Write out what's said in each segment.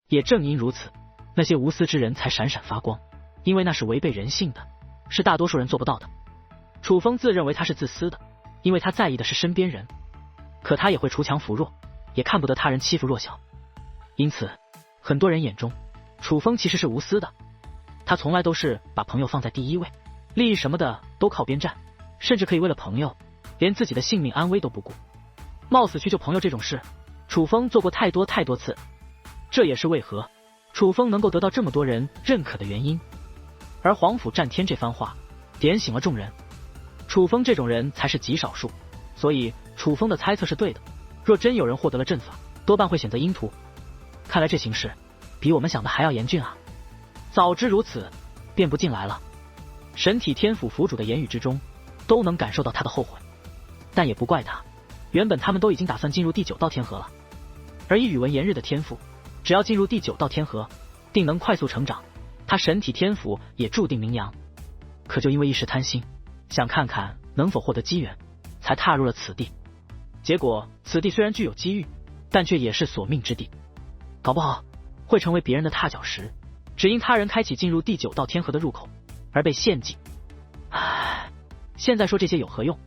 也正因如此，那些无私之人才闪闪发光，因为那是违背人性的，是大多数人做不到的。楚风自认为他是自私的，因为他在意的是身边人，可他也会锄强扶弱，也看不得他人欺负弱小。因此很多人眼中楚风其实是无私的，他从来都是把朋友放在第一位，利益什么的都靠边站，甚至可以为了朋友连自己的性命安危都不顾，冒死去救朋友。这种事楚风做过太多次，这也是为何楚风能够得到这么多人认可的原因。而皇甫战天这番话点醒了众人，楚风这种人才是极少数，所以楚风的猜测是对的，若真有人获得了阵法，多半会选择阴图。看来这形势比我们想的还要严峻啊，早知如此便不进来了。神体天府府主的言语之中都能感受到他的后悔，但也不怪他，原本他们都已经打算进入第9道天河了，而以宇文炎日的天赋，只要进入第9道天河定能快速成长，他神体天府也注定名扬。可就因为一时贪心，想看看能否获得机缘，才踏入了此地。结果此地虽然具有机遇，但却也是索命之地，搞不好会成为别人的踏脚石，只因他人开启进入第9道天河的入口而被献祭。唉，现在说这些有何用？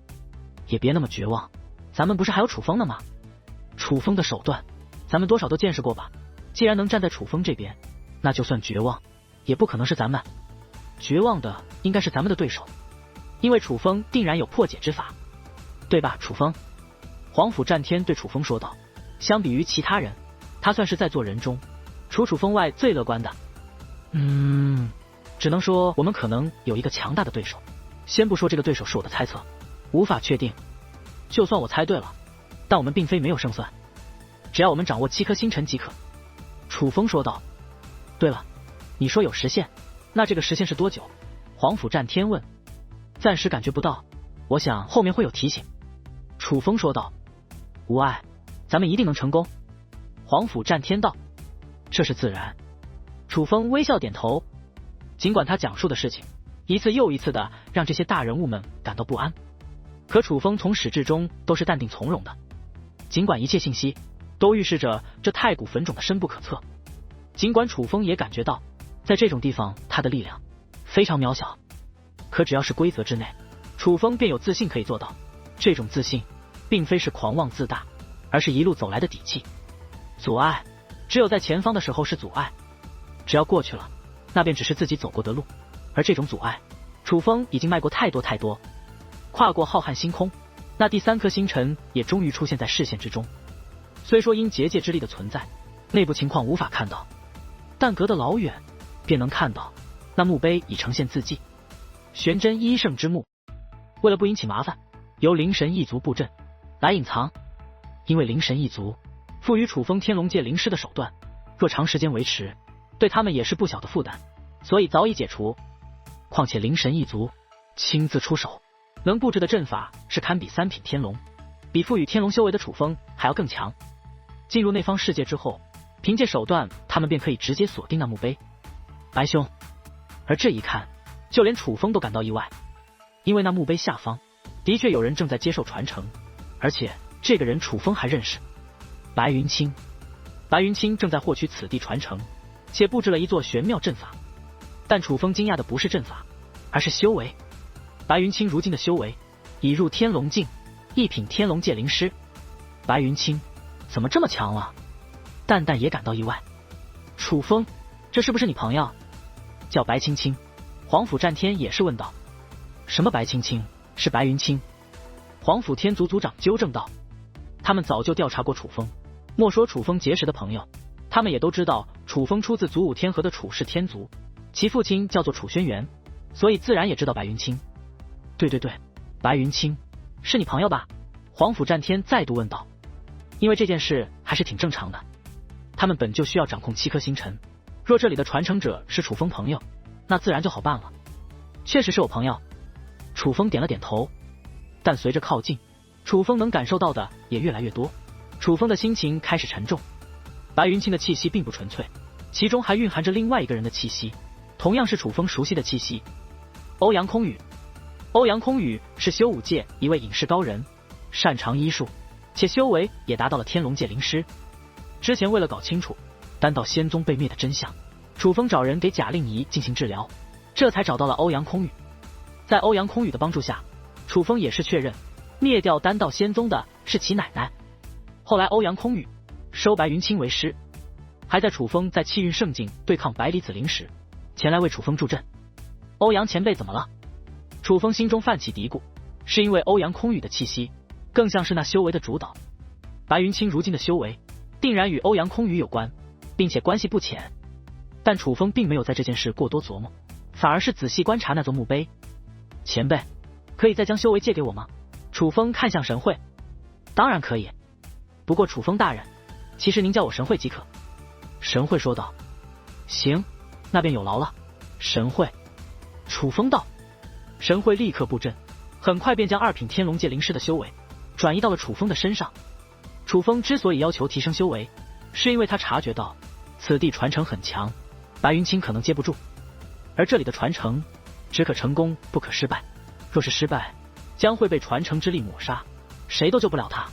也别那么绝望，咱们不是还有楚风呢吗？楚风的手段咱们多少都见识过吧，既然能站在楚风这边，那就算绝望也不可能是咱们，绝望的应该是咱们的对手，因为楚风定然有破解之法，对吧？楚风，皇甫战天对楚风说道，相比于其他人，他算是在座人中除楚风外最乐观的。只能说我们可能有一个强大的对手，先不说这个对手是我的猜测，无法确定，就算我猜对了，但我们并非没有胜算，只要我们掌握7颗星辰即可。楚风说道。对了，你说有时限，那这个时限是多久？皇甫战天问。暂时感觉不到，我想后面会有提醒。楚风说道。无碍，咱们一定能成功。皇甫战天道。这是自然。楚风微笑点头，尽管他讲述的事情一次又一次的让这些大人物们感到不安，可楚风从始至终都是淡定从容的，尽管一切信息都预示着这太古坟冢的深不可测，尽管楚风也感觉到在这种地方他的力量非常渺小，可只要是规则之内，楚风便有自信可以做到。这种自信并非是狂妄自大，而是一路走来的底气。阻碍只有在前方的时候是阻碍，只要过去了，那便只是自己走过的路，而这种阻碍楚风已经迈过太多，跨过浩瀚星空，那第3颗星辰也终于出现在视线之中。虽说因结界之力的存在，内部情况无法看到，但隔得老远便能看到那墓碑已呈现字迹，玄真一圣之墓。为了不引起麻烦，由灵神一族布阵来隐藏，因为灵神一族赋予楚风天龙界灵师的手段，若长时间维持，对他们也是不小的负担，所以早已解除。况且灵神一族亲自出手，能布置的阵法是堪比3品天龙，比赋予天龙修为的楚风还要更强。进入那方世界之后，凭借手段他们便可以直接锁定那墓碑。白兄，而这一看就连楚风都感到意外，因为那墓碑下方的确有人正在接受传承，而且这个人楚风还认识，白云清。白云清正在获取此地传承，且布置了一座玄妙阵法，但楚风惊讶的不是阵法，而是修为。白云清如今的修为已入天龙境，1品天龙界灵师。白云清怎么这么强了？淡淡也感到意外。楚风，这是不是你朋友？叫白青青。皇甫战天也是问道。什么白青青？是白云清。皇甫天族族长纠正道。他们早就调查过楚风，莫说楚风结识的朋友，他们也都知道楚风出自祖武天河的楚氏天族，其父亲叫做楚轩辕，所以自然也知道白云清。对，白云清是你朋友吧？皇甫战天再度问道。因为这件事还是挺正常的，他们本就需要掌控7颗星辰，若这里的传承者是楚风朋友，那自然就好办了。确实是我朋友。楚风点了点头，但随着靠近，楚风能感受到的也越来越多，楚风的心情开始沉重。白云清的气息并不纯粹，其中还蕴含着另外一个人的气息，同样是楚风熟悉的气息。欧阳空羽。欧阳空羽是修武界一位隐士高人，擅长医术，且修为也达到了天龙界灵师。之前为了搞清楚丹道仙宗被灭的真相，楚风找人给贾令仪进行治疗，这才找到了欧阳空羽。在欧阳空羽的帮助下，楚风也是确认灭掉丹道仙宗的是其奶奶。后来欧阳空羽收白云清为师，还在楚风在气运圣境对抗百里子灵时前来为楚风助阵。欧阳前辈怎么了？楚风心中泛起嘀咕，是因为欧阳空羽的气息更像是那修为的主导。白云清如今的修为定然与欧阳空羽有关，并且关系不浅。但楚风并没有在这件事过多琢磨，反而是仔细观察那座墓碑。前辈，可以再将修为借给我吗？楚风看向神会。当然可以，不过楚风大人，其实您叫我神会即可。神会说道。行，那便有劳了。神会。楚风道。神会立刻布阵，很快便将二品天龙界灵师的修为转移到了楚风的身上。楚风之所以要求提升修为，是因为他察觉到此地传承很强，白云清可能接不住，而这里的传承只可成功不可失败，若是失败将会被传承之力抹杀，谁都救不了他。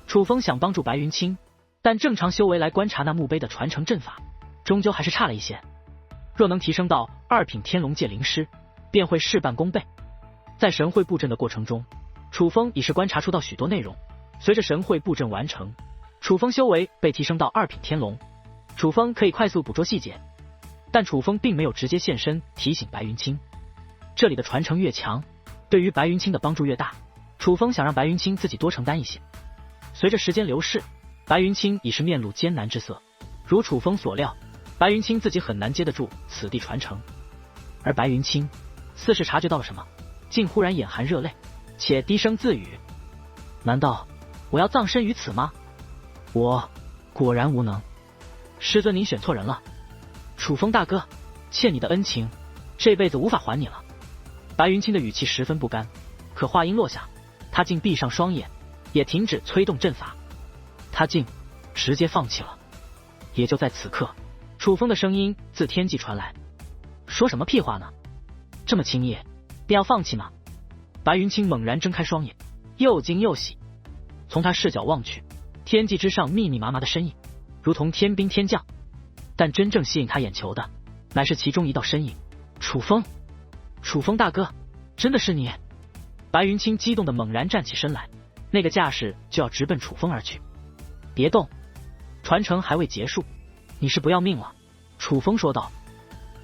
楚风想帮助白云清，但正常修为来观察那墓碑的传承阵法终究还是差了一些，若能提升到二品天龙界灵师便会事半功倍。在神会布阵的过程中，楚风已是观察出到许多内容。随着神会布阵完成，楚风修为被提升到二品天龙，楚风可以快速捕捉细节，但楚风并没有直接现身提醒白云清。这里的传承越强，对于白云清的帮助越大，楚风想让白云清自己多承担一些。随着时间流逝，白云清已是面露艰难之色。如楚风所料，白云清自己很难接得住此地传承。而白云清似是察觉到了什么，竟忽然眼含热泪，且低声自语：难道我要葬身于此吗？我果然无能，师尊您选错人了。楚风大哥，欠你的恩情这辈子无法还你了。白云清的语气十分不甘，可话音落下，他竟闭上双眼，也停止催动阵法，他竟直接放弃了。也就在此刻，楚风的声音自天际传来：说什么屁话呢？这么轻易便要放弃吗？白云清猛然睁开双眼，又惊又喜。从他视角望去，天际之上密密麻麻的身影如同天兵天将，但真正吸引他眼球的乃是其中一道身影。楚风，楚风大哥，真的是你？白云清激动的猛然站起身来，那个架势就要直奔楚风而去。别动，传承还未结束，你是不要命了？楚风说道。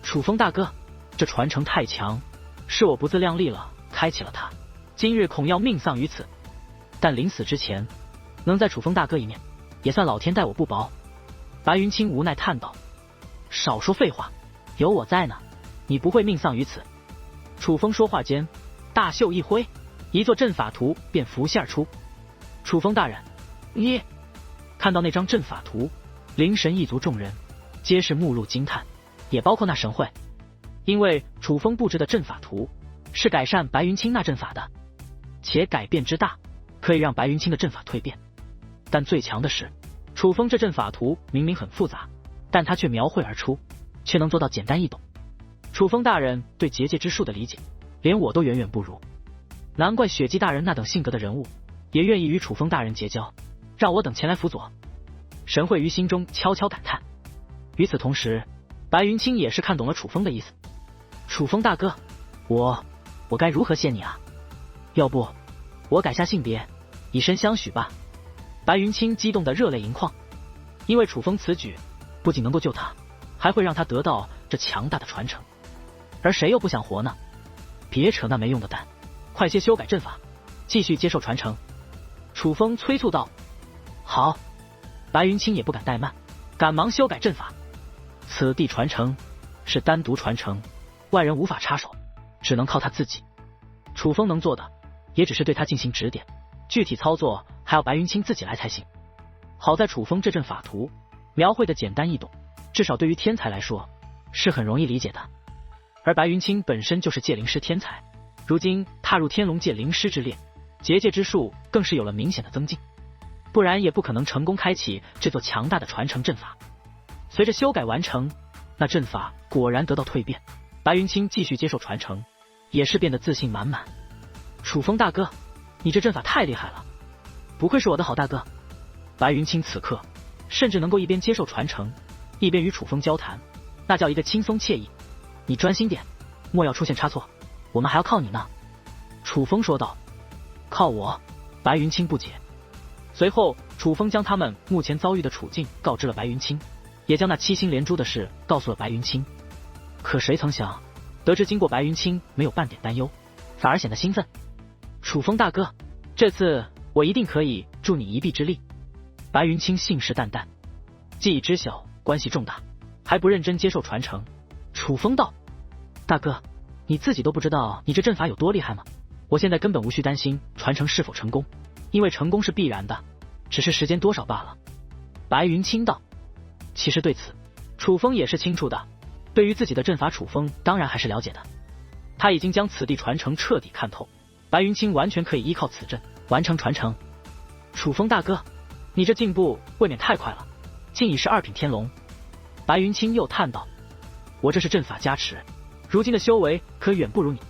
楚风大哥，这传承太强，是我不自量力了，开启了它，今日恐要命丧于此。但临死之前能在楚风大哥一面，也算老天待我不薄。白云清无奈叹道。少说废话，有我在呢，你不会命丧于此。楚风说话间，大袖一挥，一座阵法图便浮现而出。楚风大人，你看到那张阵法图，灵神一族众人皆是目露惊叹，也包括那神会，因为楚风布置的阵法图是改善白云清那阵法的，且改变之大，可以让白云清的阵法蜕变。但最强的是，楚风这阵法图明明很复杂，但他却描绘而出，却能做到简单易懂。楚风大人对结界之术的理解，连我都远远不如，难怪雪姬大人那等性格的人物也愿意与楚风大人结交，让我等前来辅佐。神会于心中悄悄感叹。与此同时，白云清也是看懂了楚风的意思。楚风大哥，我该如何谢你啊？要不我改下性别，以身相许吧。白云清激动得热泪盈眶，因为楚风此举不仅能够救他，还会让他得到这强大的传承。而谁又不想活呢？别扯那没用的蛋，快些修改阵法，继续接受传承。楚风催促道。好。白云清也不敢怠慢，赶忙修改阵法。此地传承是单独传承，外人无法插手，只能靠他自己。楚风能做的也只是对他进行指点，具体操作还要白云清自己来才行。好在楚风这阵法图描绘的简单易懂，至少对于天才来说是很容易理解的。而白云清本身就是界灵师天才，如今踏入天龙界灵师之列，结界之术更是有了明显的增进，不然也不可能成功开启这座强大的传承阵法。随着修改完成，那阵法果然得到蜕变，白云清继续接受传承，也是变得自信满满。楚风大哥，你这阵法太厉害了，不愧是我的好大哥。白云清此刻甚至能够一边接受传承，一边与楚风交谈，那叫一个轻松惬意。你专心点，莫要出现差错，我们还要靠你呢。楚风说道。靠我？白云清不解。随后，楚风将他们目前遭遇的处境告知了白云清，也将那七星连珠的事告诉了白云清。可谁曾想，得知经过白云清没有半点担忧，反而显得兴奋。楚风大哥，这次我一定可以助你一臂之力。白云清信誓旦旦，技艺知晓，关系重大，还不认真接受传承。楚风道：大哥，你自己都不知道你这阵法有多厉害吗？我现在根本无需担心传承是否成功，因为成功是必然的，只是时间多少罢了。白云清道：其实对此，楚风也是清楚的。对于自己的阵法，楚风当然还是了解的。他已经将此地传承彻底看透，白云清完全可以依靠此阵完成传承。楚风大哥，你这进步未免太快了，竟已是2品天龙。白云清又叹道：我这是阵法加持，如今的修为可远不如你。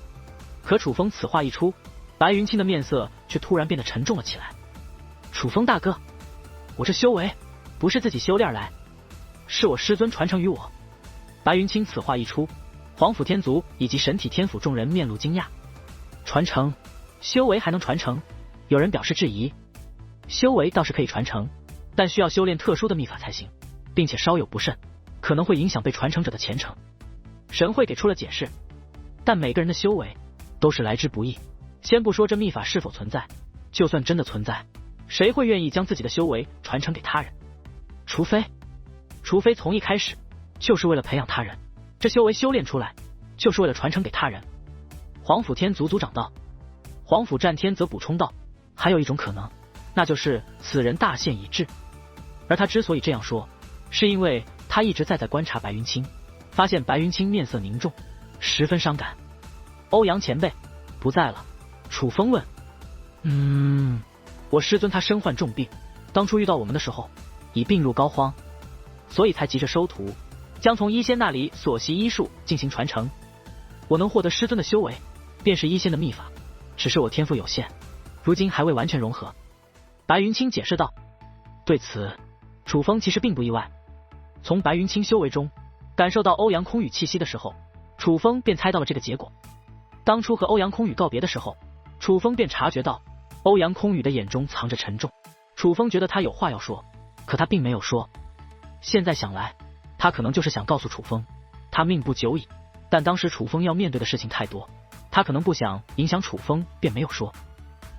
可楚风此话一出，白云清的面色却突然变得沉重了起来。楚风大哥，我这修为不是自己修炼而来，是我师尊传承于我。白云清此话一出，黄甫天族以及神体天府众人面露惊讶。传承？修为还能传承？有人表示质疑。修为倒是可以传承，但需要修炼特殊的秘法才行，并且稍有不慎，可能会影响被传承者的前程。神会给出了解释，但每个人的修为都是来之不易。先不说这秘法是否存在，就算真的存在，谁会愿意将自己的修为传承给他人？除非从一开始就是为了培养他人，这修为修炼出来就是为了传承给他人。黄甫天族族长道。黄甫战天则补充道，还有一种可能，那就是此人大限已至。而他之所以这样说，是因为他一直在观察白云清，发现白云清面色凝重，十分伤感。欧阳前辈不在了。楚风问。我师尊他身患重病，当初遇到我们的时候已病入膏肓，所以才急着收徒，将从医仙那里所习医术进行传承。我能获得师尊的修为，便是医仙的秘法，只是我天赋有限，如今还未完全融合。白云清解释道。对此，楚风其实并不意外。从白云清修为中感受到欧阳空羽气息的时候，楚风便猜到了这个结果。当初和欧阳空羽告别的时候，楚风便察觉到欧阳空羽的眼中藏着沉重。楚风觉得他有话要说，可他并没有说。现在想来，他可能就是想告诉楚风，他命不久矣。但当时楚风要面对的事情太多，他可能不想影响楚风，便没有说。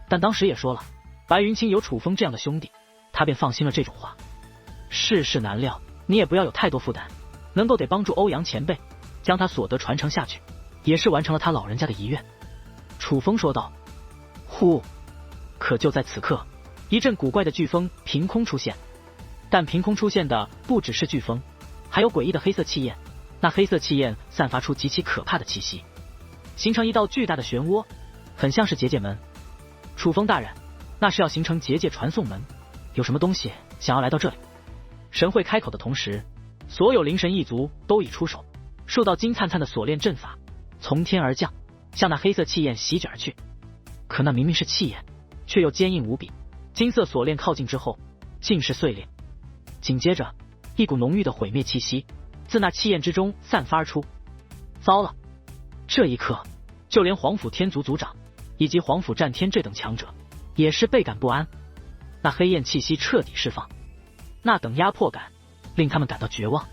但当时也说了，白云清有楚风这样的兄弟，他便放心了这种话。世事难料，你也不要有太多负担，能够得帮助欧阳前辈将他所得传承下去，也是完成了他老人家的遗愿。楚风说道。呼！可就在此刻，一阵古怪的飓风凭空出现，但凭空出现的不只是飓风，还有诡异的黑色气焰。那黑色气焰散发出极其可怕的气息，形成一道巨大的漩涡，很像是结界门。楚风大人，那是要形成结界传送门，有什么东西想要来到这里？神会开口的同时，所有灵神一族都已出手，数道金灿灿的锁链阵法从天而降，向那黑色气焰席卷而去。可那明明是气焰，却又坚硬无比。金色锁链靠近之后，尽是碎裂。紧接着，一股浓郁的毁灭气息自那气焰之中散发而出。糟了！这一刻，就连黄甫天族族长以及黄甫战天这等强者也是倍感不安。那黑焰气息彻底释放，那等压迫感令他们感到绝望。